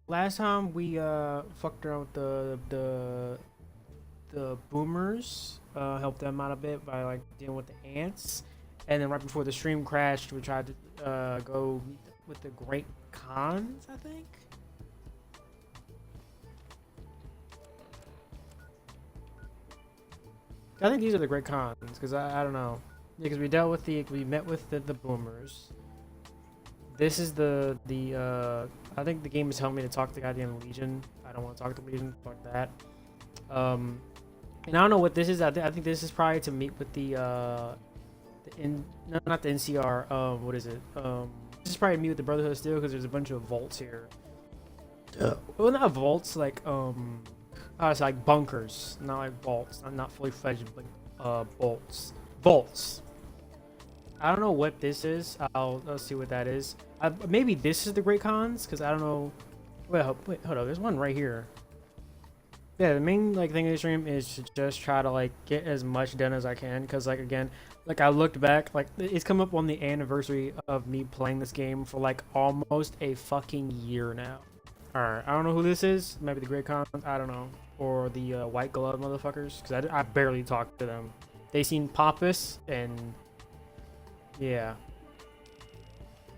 Last time we fucked around with the boomers, helped them out a bit by like dealing with the ants, and then right before the stream crashed, we tried to go meet with the Great Khans, I think. I think these are the Great Khans because I don't know, because we met with the boomers. This is the I think the game is telling me to talk to goddamn Legion. I don't want to talk to Legion. Fuck that. Um, and I don't know what this is. I think this is probably to meet with no, not the NCR. What is it? This is probably meet with the Brotherhood of Steel because there's a bunch of vaults here. Well, not vaults, like it's like bunkers, not like vaults. Not fully fledged, like bolts, vaults. I don't know what this is. I'll see what that is. Maybe this is the Great Khans because I don't know. Wait, hold on. There's one right here. Yeah, the main like thing of the stream is to just try to like get as much done as I can because like again, like I looked back, like it's come up on the anniversary of me playing this game for like almost a fucking year now. All right, I don't know who this is. Maybe the Great Khans. I don't know, or the White Glove motherfuckers because I barely talked to them. They seem pompous and yeah.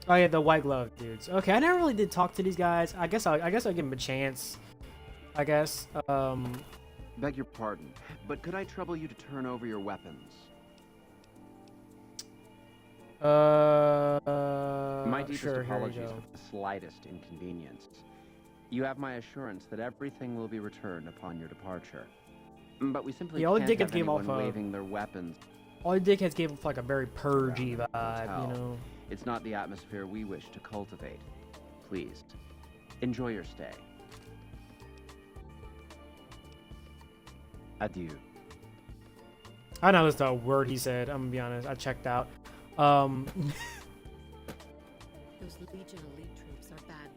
Oh yeah, the White Glove dudes. Okay, I never really did talk to these guys. I guess I'll give them a chance. I guess. Beg your pardon, but could I trouble you to turn over your weapons? My deepest Sure. Here we apologies go. for the slightest inconvenience. You have my assurance that everything will be returned upon your departure. But we simply Yeah, all the can't dickheads have gave anyone off waving their weapons all the dickheads gave off like a very purgy around the vibe, you hotel. know. It's not the atmosphere we wish to cultivate. Please, enjoy your stay. Adieu. I know that's the word he said. I'm gonna be honest. I checked out. Those Legion elite troops are bad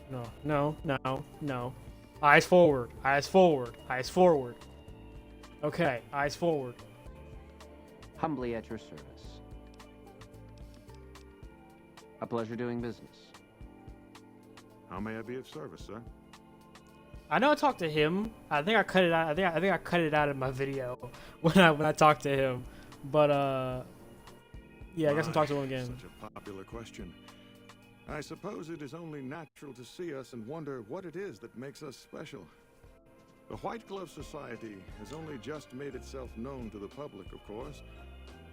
blood. No. Eyes forward. Eyes forward. Eyes forward. Okay, eyes forward. Humbly at your service. A pleasure doing business. How may I be of service, sir? I know I talked to him. I think I cut it out. I think I cut it out of my video when I talked to him. But yeah, I guess I'm talking to him again. Such a popular question. I suppose it is only natural to see us and wonder what it is that makes us special. The White Glove Society has only just made itself known to the public, of course,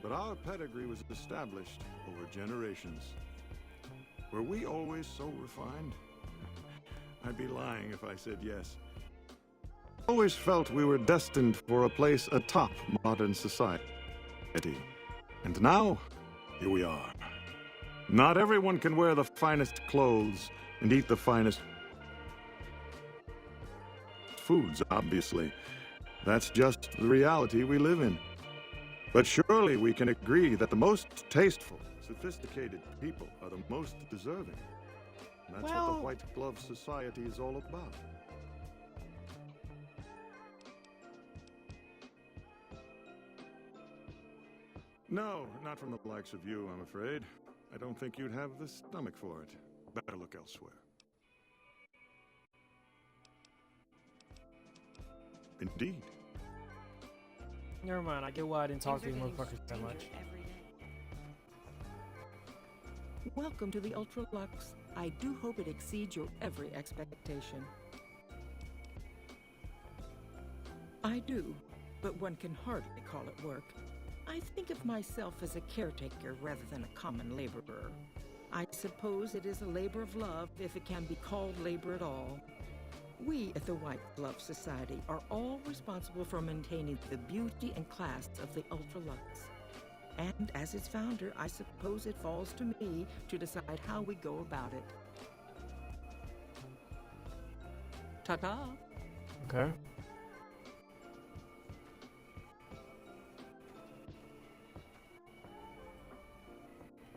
but our pedigree was established over generations. Were we always so refined? I'd be lying if I said yes. I always felt we were destined for a place atop modern society. And now, here we are. Not everyone can wear the finest clothes and eat the finest foods, obviously. That's just the reality we live in. But surely we can agree that the most tasteful, sophisticated people are the most deserving. That's what Well, the White Glove Society is all about. No, not from the likes of you, I'm afraid. I don't think you'd have the stomach for it. Better look elsewhere. Indeed. Never mind. I get why I didn't talk to these motherfuckers that much. Welcome to the Ultralux. I do hope it exceeds your every expectation. I do, but one can hardly call it work. I think of myself as a caretaker rather than a common laborer. I suppose it is a labor of love if it can be called labor at all. We at the White Glove Society are all responsible for maintaining the beauty and class of the Ultralux. And as its founder, I suppose it falls to me to decide how we go about it. Ta-ta! Okay.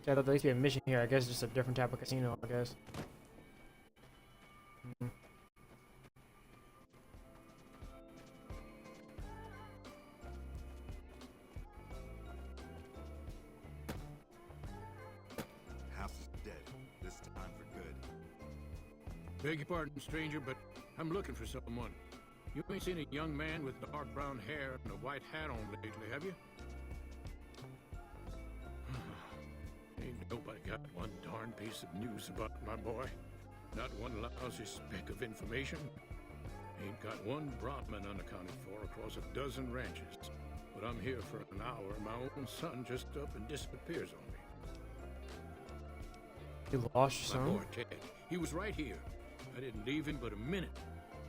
Yeah, I thought there used to be a mission here. I guess just a different type of casino, I guess. Mhm. House is dead. This time for good. Beg your pardon, stranger, but I'm looking for someone. You ain't seen a young man with dark brown hair and a white hat on lately, have you? Ain't nobody got one darn piece of news about my boy. Not one lousy speck of information. Ain't got one Brahmin unaccounted for across a dozen ranches. But I'm here for an hour and my own son just up and disappears on me. You lost your My son? boy, Ted. He was right here. I didn't leave him but a minute.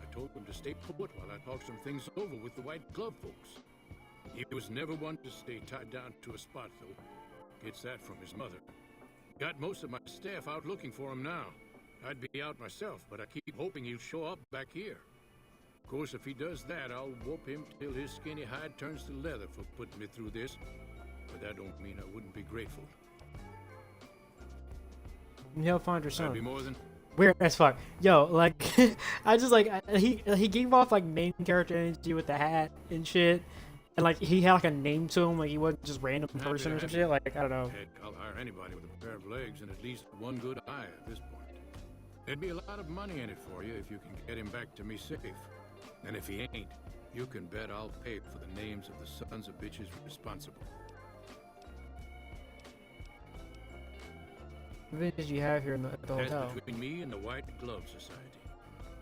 I told him to stay put while I talked some things over with the White Glove folks. He was never one to stay tied down to a spot, though. Gets that from his mother. Got most of my staff out looking for him now. I'd be out myself, but I keep hoping he'll show up back here. Of course, if he does that, I'll whoop him till his skinny hide turns to leather for putting me through this. But that don't mean I wouldn't be grateful. He'll find your I'd be son. more than... Weird as fuck. Yo, like, I just like he gave off like main character energy with the hat and shit, and like he had like a name to him, like he wasn't just random person or some shit. Like I don't know. Heck, I'll hire anybody with a pair of legs and at least one good eye at this point. There'd be a lot of money in it for you if you can get him back to me safe. And if he ain't, you can bet I'll pay for the names of the sons of bitches responsible. What did you have here in the That's hotel? between me and the White Glove Society.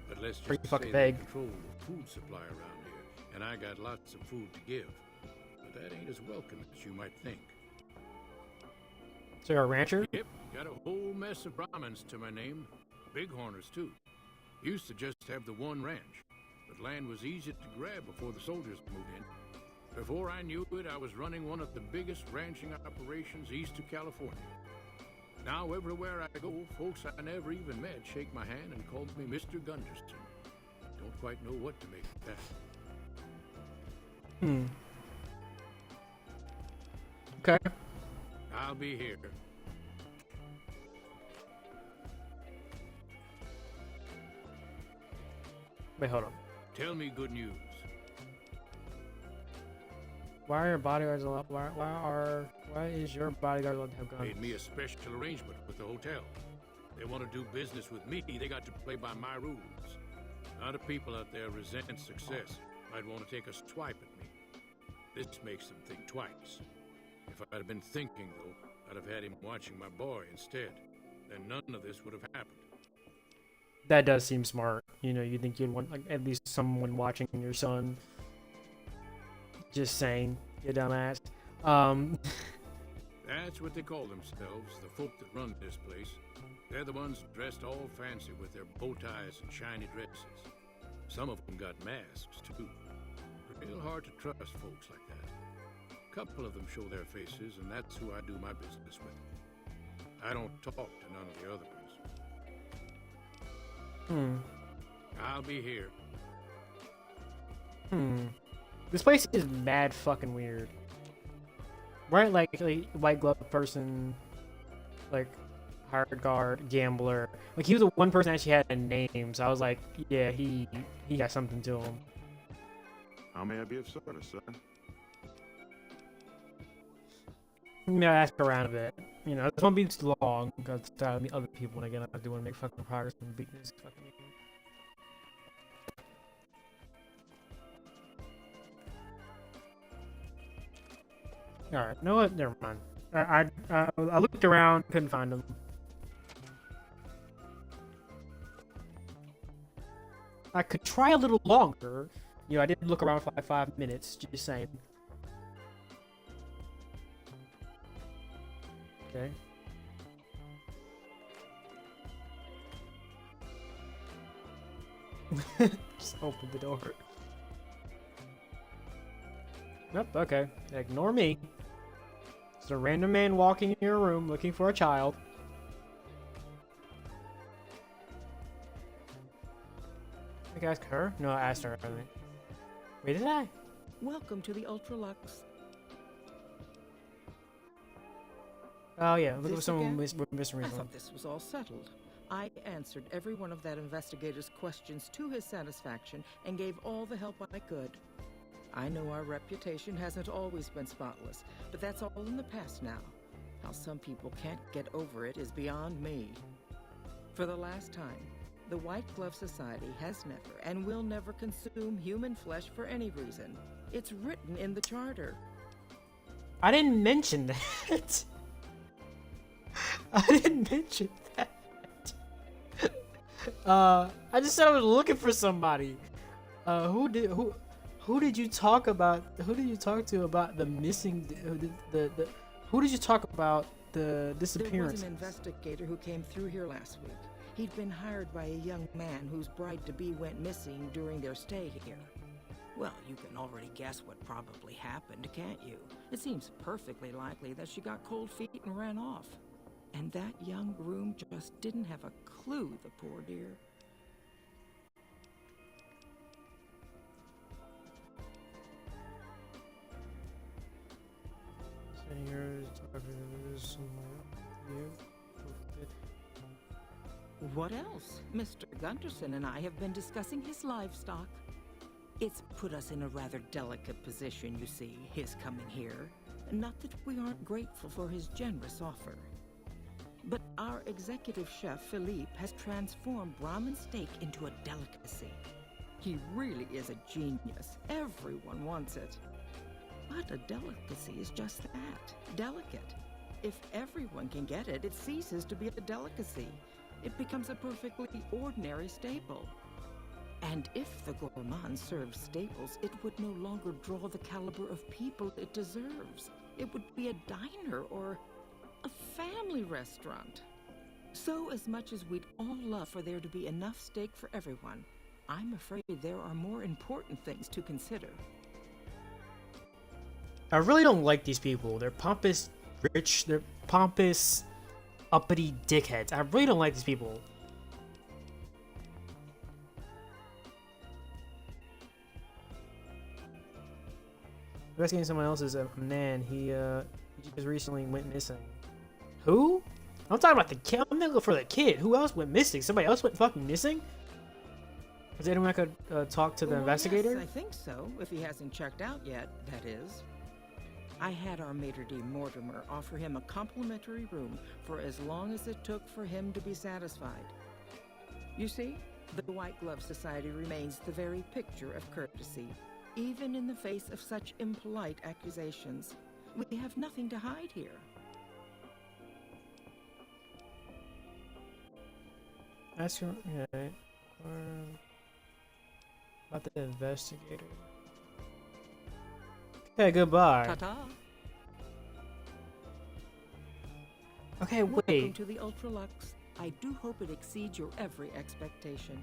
But let's Pretty just fucking say they vague. control the food supply around here, and I got lots of food to give. But that ain't as welcome as you might think. So you're a rancher? Yep, got a whole mess of Brahmins to my name. Bighorners, too. Used to just have the one ranch, but land was easy to grab before the soldiers moved in. Before I knew it, I was running one of the biggest ranching operations east of California. Now, everywhere I go, folks I never even met shake my hand and call me Mr. Gunderson. Don't quite know what to make of that. Hmm. Okay. I'll be here. Wait, hold on. Tell me good news. Why are your bodyguards allowed? Why is your bodyguard allowed to have guns? Made me a special arrangement with the hotel. They want to do business with me, they got to play by my rules. A lot of people out there resent success. Might want to take a swipe at me. This makes them think twice. If I'd have been thinking, though, I'd have had him watching my boy instead. Then none of this would have happened. That does seem smart. You know, you think you'd want like at least someone watching your son. Just saying, you dumbass. That's what they call themselves, the folk that run this place. They're the ones dressed all fancy with their bow ties and shiny dresses. Some of them got masks, too. Real hard to trust folks like that. A couple of them show their faces, and that's who I do my business with. I don't talk to none of the other ones. I'll be here. This place is mad fucking weird. Right, like white glove person, like hard guard, gambler. Like he was the one person that actually had a name, so I was like, yeah, he got something to him. How may I be of service, sir? Maybe I ask around a bit. You know, this won't be too long because I'll meet other people, and again, I do want to make fucking progress and beat this fucking game. Alright, no what? Never mind. I looked around, couldn't find them. I could try a little longer. You know, I did look around for like 5 minutes, just saying. Okay. Just open the door. Nope, okay. Ignore me. It's a random man walking in your room looking for a child. I ask her? No, I asked her. I think. Wait, did I? Welcome to the Ultralux. Oh yeah, look at This someone again? missing I recently. thought this was all settled. I answered every one of that investigator's questions to his satisfaction and gave all the help I could. I know our reputation hasn't always been spotless, but that's all in the past now. How some people can't get over it is beyond me. For the last time, The White Glove Society has never and will never consume human flesh for any reason. It's written in the charter. I didn't mention that. I didn't mention that. I just said I was looking for somebody. Who did you talk about? Who did you talk to about the missing? Who did you talk about the disappearance? There was an investigator who came through here last week. He'd been hired by a young man whose bride-to-be went missing during their stay here. Well, you can already guess what probably happened, can't you? It seems perfectly likely that she got cold feet and ran off. And that young groom just didn't have a clue, the poor dear. What else? Mr. Gunderson and I have been discussing his livestock. It's put us in a rather delicate position, you see, his coming here. Not that we aren't grateful for his generous offer. But our executive chef, Philippe, has transformed Brahmin steak into a delicacy. He really is a genius. Everyone wants it. But a delicacy is just that, delicate. If everyone can get it, it ceases to be a delicacy. It becomes a perfectly ordinary staple. And if the gourmand served staples, it would no longer draw the caliber of people it deserves. It would be a diner or a family restaurant. So as much as we'd all love for there to be enough steak for everyone, I'm afraid there are more important things to consider. I really don't like these people. They're pompous, rich, they're pompous, uppity dickheads. I really don't like these people. Investigating someone else's man. He just recently went missing. Who? I'm talking about the kid. I'm gonna go for the kid. Who else went missing? Somebody else went fucking missing? Is there anyone I could talk to the investigator? Yes, I think so. If he hasn't checked out yet, that is. I had our maitre d' Mortimer offer him a complimentary room for as long as it took for him to be satisfied. You see, the White Glove Society remains the very picture of courtesy, even in the face of such impolite accusations. We have nothing to hide here. Ask her, okay. About the investigator. Okay, goodbye. Ta-ta. Okay, Welcome wait. to the Ultralux. I do hope it exceeds your every expectation.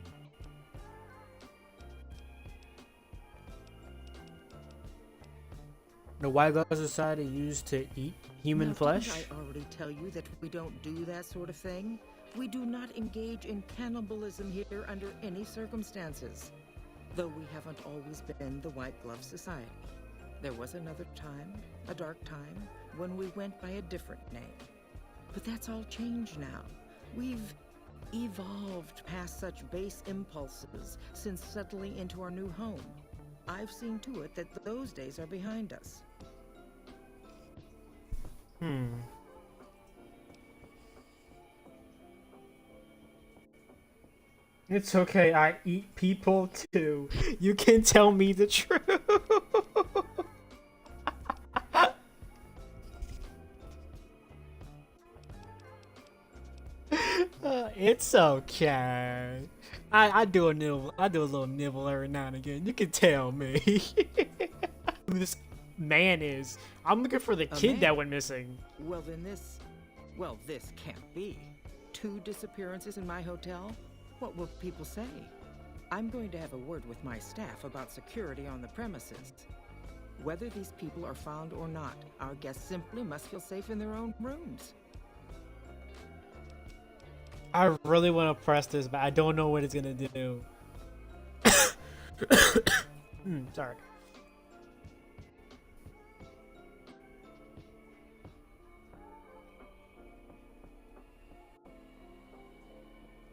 The White Glove Society used to eat human Now, flesh? Didn't I already tell you that we don't do that sort of thing? We do not engage in cannibalism here under any circumstances. Though we haven't always been the White Glove Society. There was another time, a dark time, when we went by a different name. But that's all changed now. We've evolved past such base impulses since settling into our new home. I've seen to it that those days are behind us. It's okay, I eat people too. You can tell me the truth. It's okay. I do a nibble. I do a little nibble every now and again. You can tell me who this man is. I'm looking for the kid man? that went missing. Well, then this can't be. 2 disappearances in my hotel? What will people say? I'm going to have a word with my staff about security on the premises. Whether these people are found or not, our guests simply must feel safe in their own rooms. I really want to press this, but I don't know what it's gonna do. Sorry.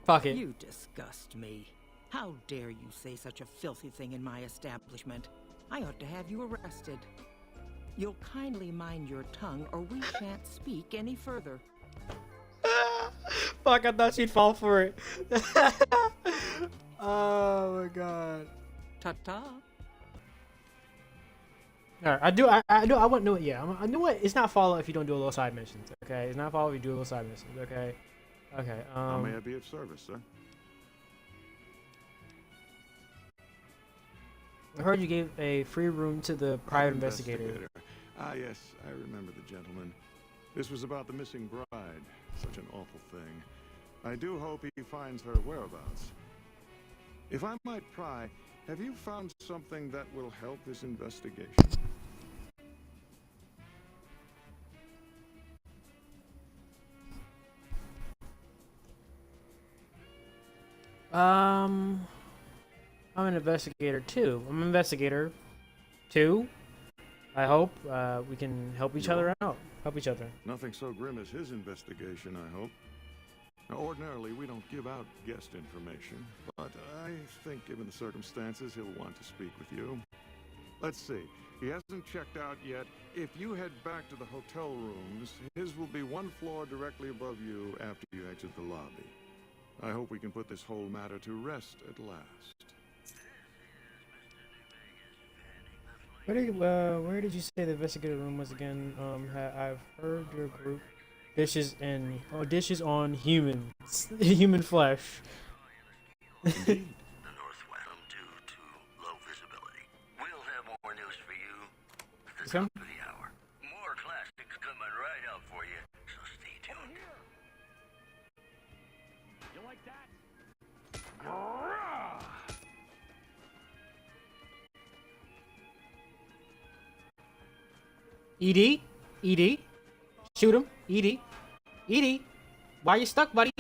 Fuck it. You disgust me. How dare you say such a filthy thing in my establishment? I ought to have you arrested. You'll kindly mind your tongue, or we shan't speak any further. Fuck, I thought she'd fall for it. Oh my god. Ta-ta. Alright, I wouldn't know it. Yeah, I know it. It's not follow if you don't do a little side missions. Okay, it's not follow if you do a little side missions. Okay, okay. How may I be of service, sir? I heard you gave a free room to the private investigator. Ah, yes, I remember the gentleman. This was about the missing bride. Such an awful thing. I do hope he finds her whereabouts. If I might pry, have you found something that will help his investigation? I'm an investigator too. I'm an investigator too. I hope we can help each other out. Help each other. Nothing so grim as his investigation, I hope. Now, ordinarily, we don't give out guest information, but I think given the circumstances, he'll want to speak with you. Let's see. He hasn't checked out yet. If you head back to the hotel rooms, his will be one floor directly above you after you exit the lobby. I hope we can put this whole matter to rest at last. Where did you say the investigator room was again? I've heard your group dishes on humans, human flesh. The Northwest due to low visibility. We'll have more news for you at the top of the hour. More classics coming right up for you, so stay tuned. You like that? ED, shoot him. ED, why you stuck, buddy?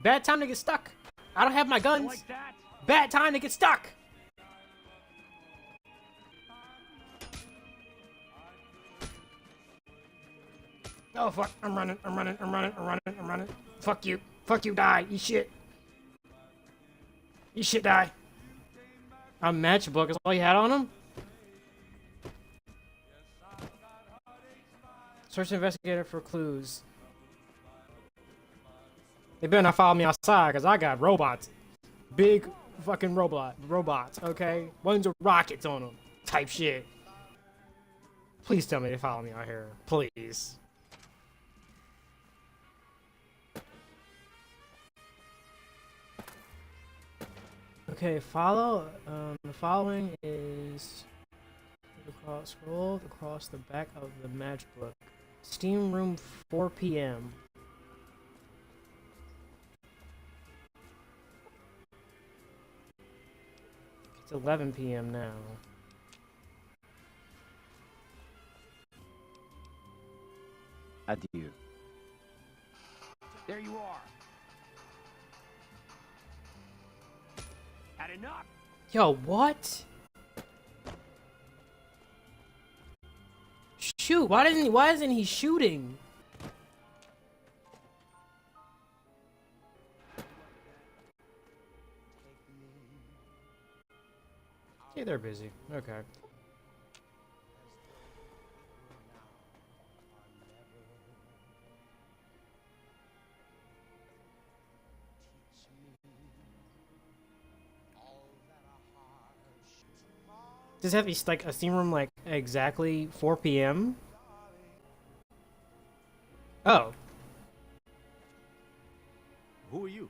Bad time to get stuck. I don't have my guns. You like that? Bad time to get stuck. Oh fuck, I'm running. Fuck you, die, eat shit. Die. A matchbook is all you had on him? Search investigator for clues. They better not follow me outside, because I got robots. Big fucking robots, okay? Ones with rockets on them. Type shit. Please tell me they follow me out here. Please. Okay, follow. The following is scroll across the back of the matchbook. Steam room 4 p.m. It's 11 p.m. now. Adieu. There you are. Had enough. Yo, what? Shoot! Why isn't he shooting? Yeah, they're busy. Okay. Does it have to be like a steam room like exactly 4 p.m.? Oh. Who are you?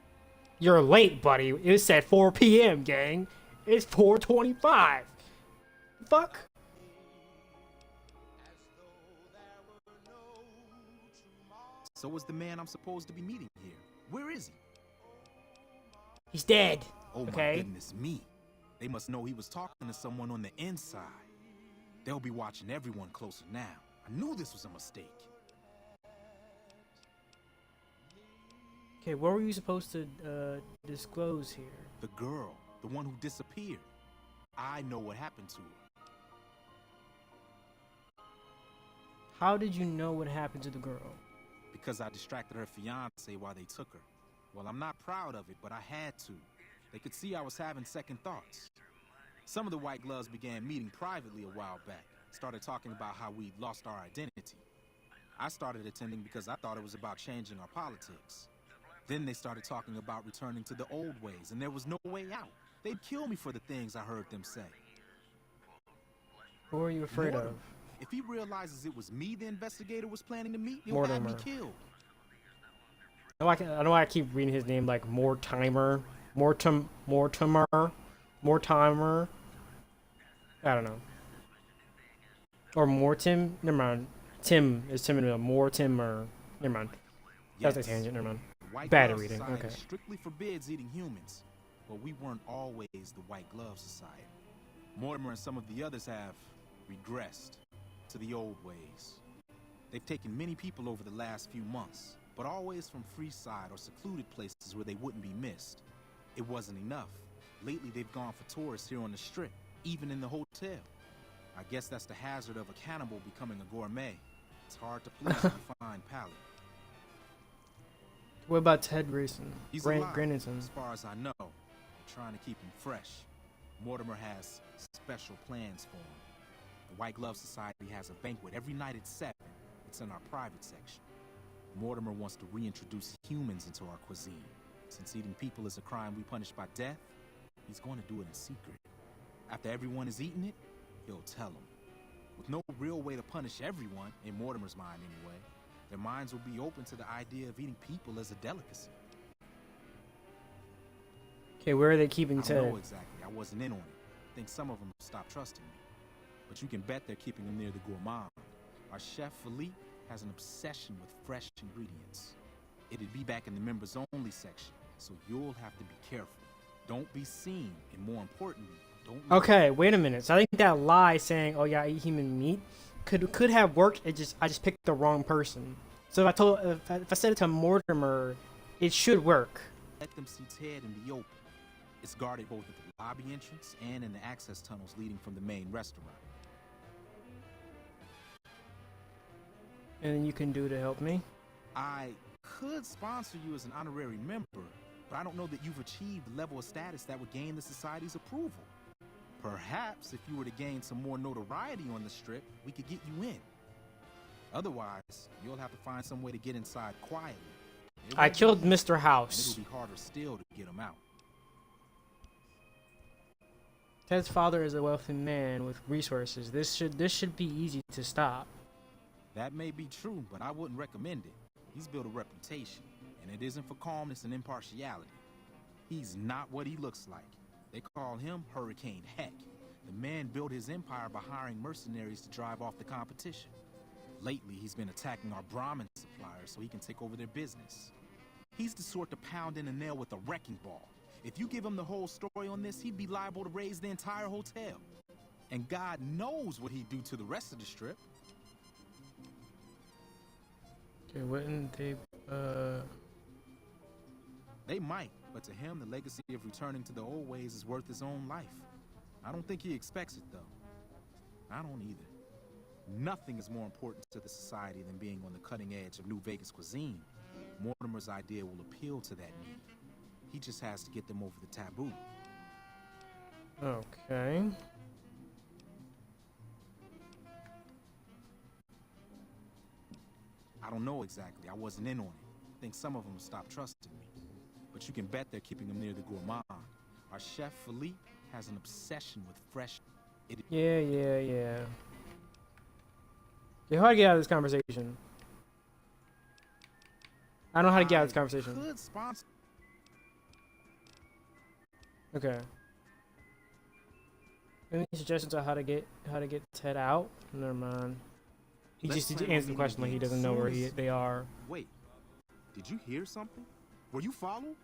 You're late, buddy. It said 4 p.m., gang. It's 4:25. Fuck. So is the man I'm supposed to be meeting here. Where is he? He's dead. Oh my Okay. goodness me. They must know he was talking to someone on the inside. They'll be watching everyone closer now. I knew this was a mistake. Okay, what were you supposed to disclose here? The girl, the one who disappeared. I know what happened to her. How did you know what happened to the girl? Because I distracted her fiance while they took her. Well, I'm not proud of it, but I had to. They could see I was having second thoughts. Some of the White Gloves began meeting privately a while back. Started talking about how we'd lost our identity. I started attending because I thought it was about changing our politics. Then they started talking about returning to the old ways, and there was no way out. They'd kill me for the things I heard them say. Who are you afraid Mortimer. of? If he realizes it was me the investigator was planning to meet, he'll have me Mortimer. killed. I know why I keep reading his name like Mortimer. Mortimer. I don't know. Or Mortim. Never mind. Tim is Tim and Mortimer. Never mind. That's a Yes. tangent. Never mind. The White Bad Glove reading, Society okay. strictly forbids eating humans, but we weren't always the White Glove Society. Mortimer and some of the others have regressed to the old ways. They've taken many people over the last few months, but always from Freeside or secluded places where they wouldn't be missed. It wasn't enough. Lately, they've gone for tourists here on the Strip, even in the hotel. I guess that's the hazard of a cannibal becoming a gourmet. It's hard to please a refined palate. What about Ted Grayson? He's Grant alive, Granderson. as far as I know. I'm trying to keep him fresh. Mortimer has special plans for him. The White Glove Society has a banquet every night at 7. It's in our private section. Mortimer wants to reintroduce humans into our cuisine. Since eating people is a crime we punish by death, he's going to do it in secret. After everyone has eaten it, he'll tell them. With no real way to punish everyone, in Mortimer's mind anyway, their minds will be open to the idea of eating people as a delicacy. Okay, where are they keeping I don't know Ted? exactly. I wasn't in on it. I think some of them stopped trusting me. But you can bet they're keeping him near the gourmand. Our chef, Philippe, has an obsession with fresh ingredients. It'd be back in the members-only section, so you'll have to be careful. Don't be seen, and more importantly, don't... Okay, wait a minute. So I think that lie saying, "Oh yeah, I eat human meat," could have worked. I just picked the wrong person. So if I said it to Mortimer, it should work. Let them see Ted in the open. It's guarded both at the lobby entrance and in the access tunnels leading from the main restaurant. And you can do to help me. I could sponsor you as an honorary member, but I don't know that you've achieved the level of status that would gain the Society's approval. Perhaps if you were to gain some more notoriety on the Strip, we could get you in. Otherwise, you'll have to find some way to get inside quietly. I killed Mr. And House. it'll be harder still to get him out. Ted's father is a wealthy man with resources. This should be easy to stop. That may be true, but I wouldn't recommend it. He's built a reputation, and it isn't for calmness and impartiality. He's not what he looks like. They call him Hurricane Heck. The man built his empire by hiring mercenaries to drive off the competition. Lately, he's been attacking our Brahmin suppliers so he can take over their business. He's the sort to pound in a nail with a wrecking ball. If you give him the whole story on this, he'd be liable to raise the entire hotel. And God knows what he'd do to the rest of the Strip. Okay, wouldn't they? They might, but to him, the legacy of returning to the old ways is worth his own life. I don't think he expects it, though. I don't either. Nothing is more important to the Society than being on the cutting edge of New Vegas cuisine. Mortimer's idea will appeal to that need. He just has to get them over the taboo. Okay. I don't know exactly. I wasn't in on it. I think some of them stopped trusting me. But you can bet they're keeping him near the gourmand. Our chef, Philippe, has an obsession with fresh... Yeah. Yeah, how to get out of this conversation? I don't know how to get out of this conversation. Could sponsor... Okay. Any suggestions on how to get Ted out? Never mind. He Let's just plan on answered the meeting question like he again doesn't know where soon as- they are. Wait, did you hear something? Were you followed?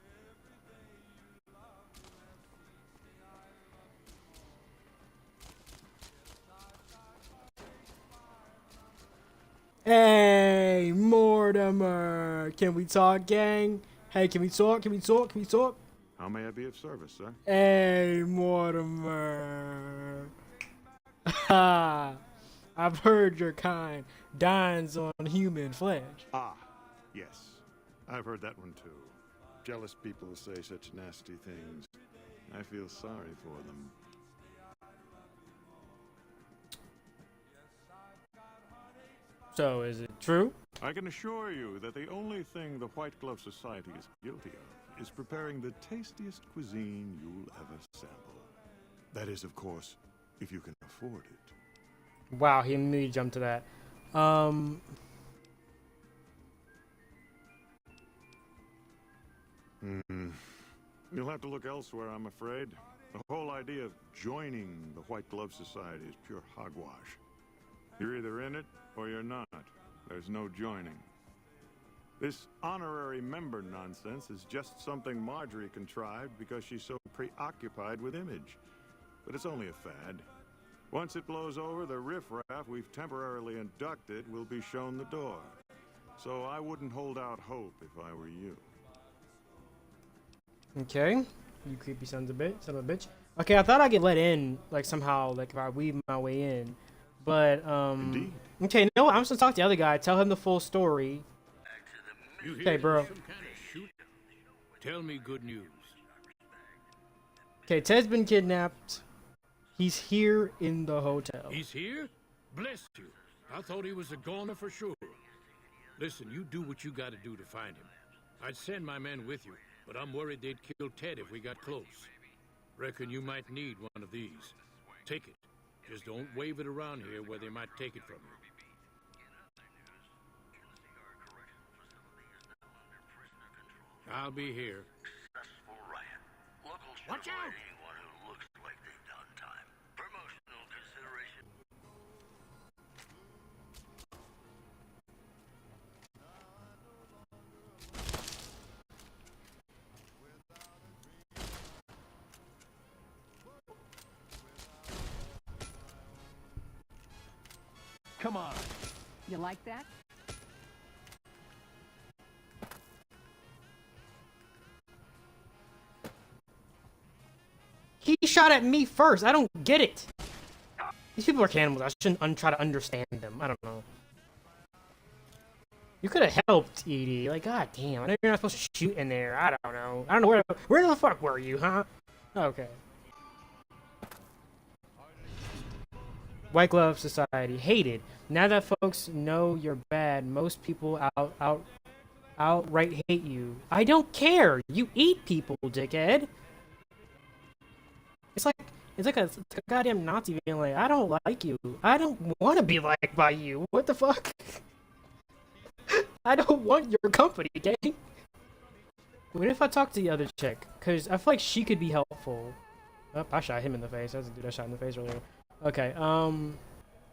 Hey, Mortimer! Can we talk, gang? Hey, can we talk? Can we talk? How may I be of service, sir? Hey, Mortimer! Ha! I've heard your kind dines on human flesh. Ah, yes. I've heard that one too. Jealous people say such nasty things. I feel sorry for them. So, is it true? I can assure you that the only thing the White Glove Society is guilty of is preparing the tastiest cuisine you'll ever sample. That is, of course, if you can afford it. Wow, he immediately jumped to that. You'll have to look elsewhere, I'm afraid. The whole idea of joining the White Glove Society is pure hogwash. You're either in it or you're not. There's no joining. This honorary member nonsense is just something Marjorie contrived because she's so preoccupied with image. But it's only a fad. Once it blows over, the riffraff we've temporarily inducted will be shown the door. So I wouldn't hold out hope if I were you. Okay, you creepy son of a bitch. Okay, I thought I could let in, like, somehow, like, if I weave my way in. But, Indeed. okay, no, I'm just gonna talk to the other guy, tell him the full story. You hear Okay, bro. some kind of shoot? Tell me good news. Okay, Ted's been kidnapped. He's here in the hotel. He's here? Bless you. I thought he was a goner for sure. Listen, you do what you gotta do to find him. I'd send my men with you, but I'm worried they'd kill Ted if we got close. Reckon you might need one of these. Take it. Just don't wave it around here where they might take it from you. I'll be here. Successful riot. Locals should Watch avoid out! anyone who looks like they've done time. Promotional consideration. Come on. You like that? He shot at me first. I don't get it. These people are cannibals. I shouldn't try to understand them. I don't know. You could have helped, Edie. Like, god damn. I know you're not supposed to shoot in there. I don't know. I don't know where the fuck were you, huh? Okay. White Glove Society. Hated. Now that folks know you're bad, most people outright hate you. I don't care. You eat people, dickhead. It's like a goddamn Nazi being like, I don't like you. I don't want to be liked by you. What the fuck? I don't want your company, gang. What if I talk to the other chick? Because I feel like she could be helpful. Oh, I shot him in the face. That's the dude I shot in the face earlier. Okay,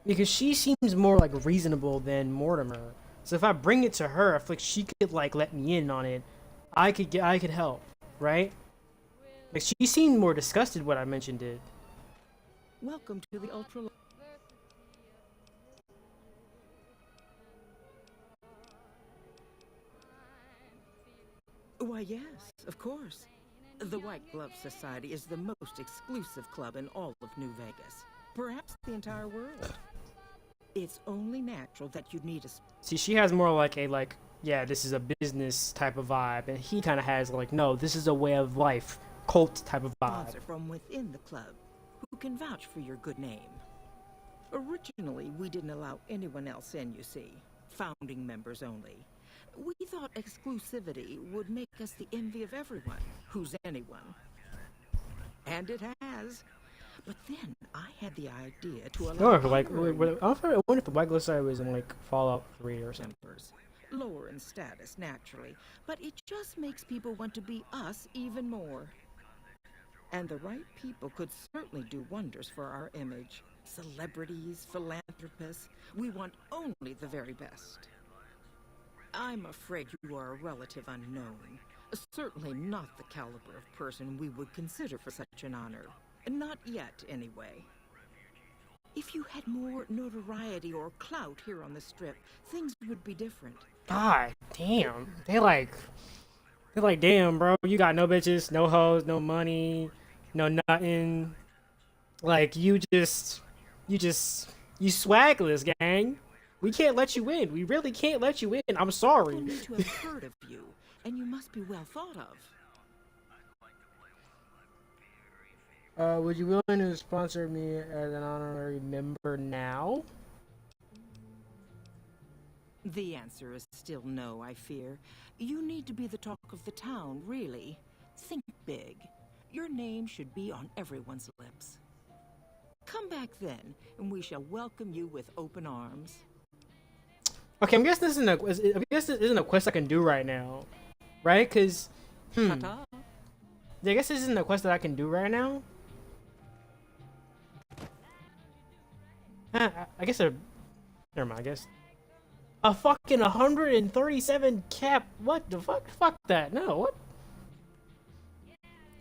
because she seems more like reasonable than Mortimer. So if I bring it to her, I feel like she could like let me in on it. I could help, right? Like she seemed more disgusted what I mentioned did. Welcome to the ultra. Why, yes, of course. The White Glove Society is the most exclusive club in all of New Vegas. Perhaps the entire world. It's only natural that you'd need a... See, she has more like a, yeah, this is a business type of vibe. And he kind of has like, no, this is a way of life, cult type of vibe. Sponsor from within the club who can vouch for your good name. Originally, we didn't allow anyone else in, you see. Founding members only. We thought exclusivity would make us the envy of everyone who's anyone. And it has. But then I had the idea to allow... I wonder if the White Glove Society was in like Fallout 3 or something. Lower in status, naturally. But it just makes people want to be us even more. And the right people could certainly do wonders for our image. Celebrities, philanthropists. We want only the very best. I'm afraid you are a relative unknown. Certainly not the caliber of person we would consider for such an honor. Not yet, anyway. If you had more notoriety or clout here on the Strip, things would be different. God damn. They're like, damn, bro, you got no bitches, no hoes, no money, no nothing. Like, you swagless, gang. We can't let you in. We really can't let you in. I'm sorry. People need to have heard of you, and you must be well thought of. Would you be willing to sponsor me as an honorary member now? The answer is still no, I fear. You need to be the talk of the town, really. Think big. Your name should be on everyone's lips. Come back then, and we shall welcome you with open arms. Okay, I'm guessing this isn't a quest I can do right now, right? Cause, Ta-ta. I guess this isn't a quest that I can do right now. I guess never mind. I guess a fucking 137 cap. What the fuck? Fuck that. No, what?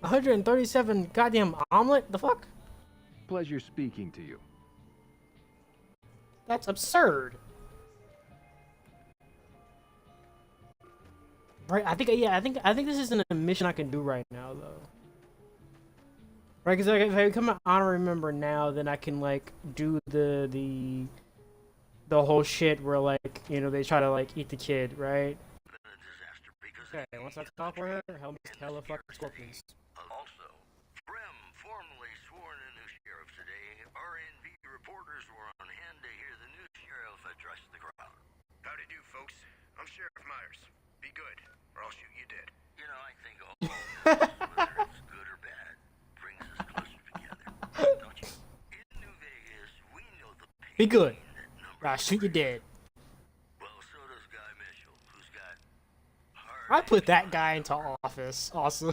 137 goddamn omelet. The fuck? Pleasure speaking to you. That's absurd. Right? I think this isn't a mission I can do right now though. Right? Because like, if I become an honorary member now, then I can like do the whole shit where like, you know, they try to like eat the kid, right? Okay, once that's top for her, hella fucking scorpions. Also, Frem formally sworn in new sheriff today. RNV reporters were on hand to hear the new sheriff address the crowd. Howdy do, folks. I'm Sheriff Myers. Be good, or I'll shoot you dead. You know, I think all this, whether it's good or bad, brings us closer together. Don't you? In New Vegas, we know the pain. Be good. That I'll shoot you dead. Well, so does Guy Mitchell, who's got I put that guy into office. Awesome.